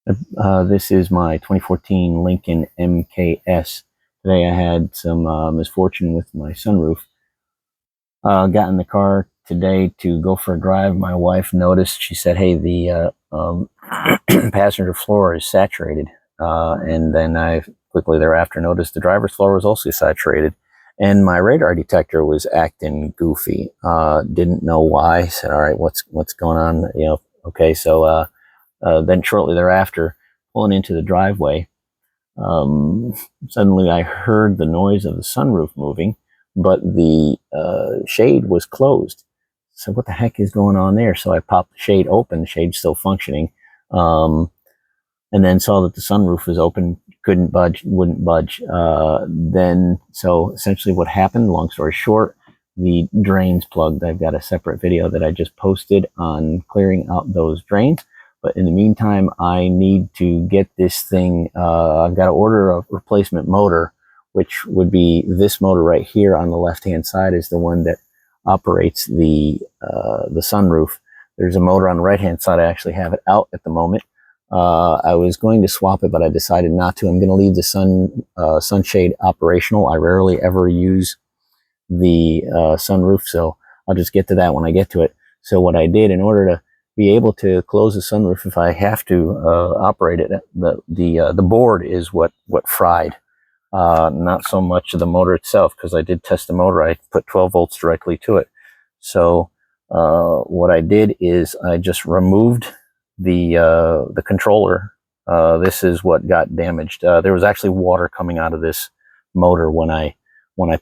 This is my 2014 Lincoln MKS. Today I had some misfortune with my sunroof. Got in the car today to go for a drive. My wife noticed, she said, hey, the passenger floor is saturated. And then I quickly thereafter noticed the driver's floor was also saturated. And my radar detector was acting goofy. Didn't know why. Said, all right, what's going on? Okay, so then shortly thereafter, pulling into the driveway, suddenly I heard the noise of the sunroof moving, but the shade was closed. So what the heck is going on there? So I popped the shade open, the shade's still functioning, and then saw that the sunroof was open, couldn't budge, wouldn't budge. So essentially what happened, long story short, the drains plugged. I've got a separate video that I just posted on clearing out those drains. But in the meantime, I need to get this thing, I've got to order a replacement motor, which would be this motor right here on the left-hand side is the one that operates the sunroof. There's a motor on the right-hand side. I actually have it out at the moment. I was going to swap it, but I decided not to. I'm going to leave the sunshade operational. I rarely ever use the sunroof, so I'll just get to that when I get to it. So what I did in order to be able to close the sunroof if I have to operate it, the board is what fried, not so much the motor itself, because I did test the motor. I put 12 volts directly to it. So what I did is I just removed the controller. This is what got damaged. There was actually water coming out of this motor when I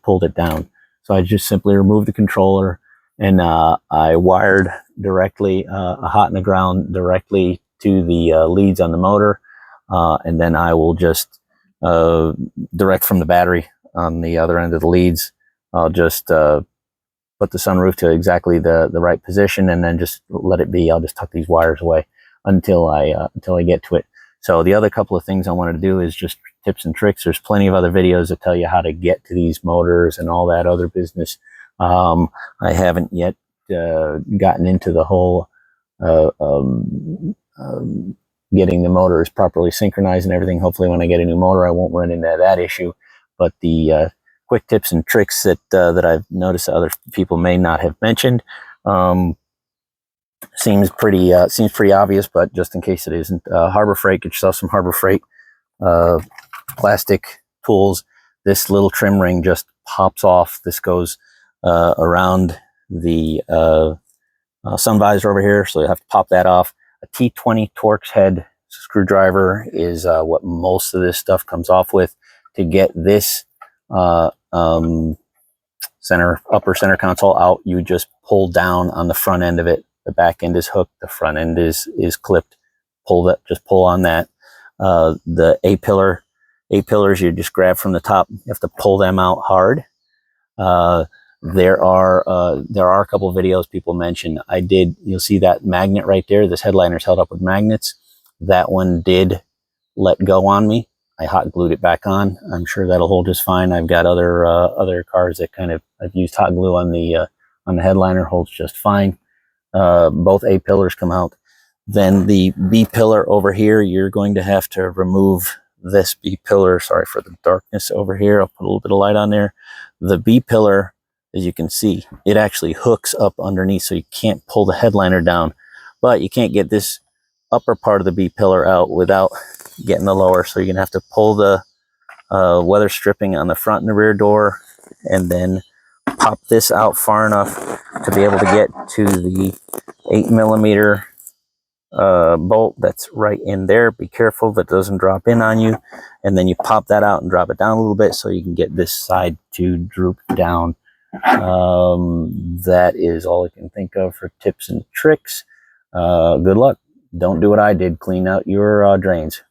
pulled it down. So I just simply removed the controller, and I wired directly a hot in the ground directly to the leads on the motor, and then I will just direct from the battery on the other end of the leads. I'll just put the sunroof to exactly the right position, and then just let it be. I'll just tuck these wires away until I get to it. So the other couple of things I wanted to do is just tips and tricks. There's plenty of other videos that tell you how to get to these motors and all that other business. I haven't yet gotten into the whole getting the motors properly synchronized and everything. Hopefully when I get a new motor, I won't run into that issue. But the quick tips and tricks that I've noticed that other people may not have mentioned, seems pretty obvious, but just in case it isn't, Harbor Freight, get yourself some Harbor Freight plastic tools. This little trim ring just pops off. This goes around the sun visor over here, so you have to pop that off. A T20 Torx head screwdriver is what most of this stuff comes off with. To get this upper center console out, you just pull down on the front end of it. The back end is hooked, the front end is clipped. Just pull on that. The A-pillars you just grab from the top. You have to pull them out hard. There are a couple of videos people mentioned. You'll see that magnet right there. This headliner is held up with magnets. That one did let go on me. I hot glued it back on. I'm sure that'll hold just fine. I've got other cars that I've used hot glue on the headliner, holds just fine. Both A-pillars come out. Then the B-pillar over here, you're going to have to remove this B-pillar. Sorry for the darkness over here. I'll put a little bit of light on there. The B-pillar, as you can see, it actually hooks up underneath, so you can't pull the headliner down. But you can't get this upper part of the B-pillar out without getting the lower. So you're going to have to pull the weather stripping on the front and the rear door, and then pop this out far enough to be able to get to the 8mm bolt that's right in there. Be careful that doesn't drop in on you. And then you pop that out and drop it down a little bit so you can get this side to droop down. That is all I can think of for tips and tricks. Good luck. Don't do what I did. Clean out your drains.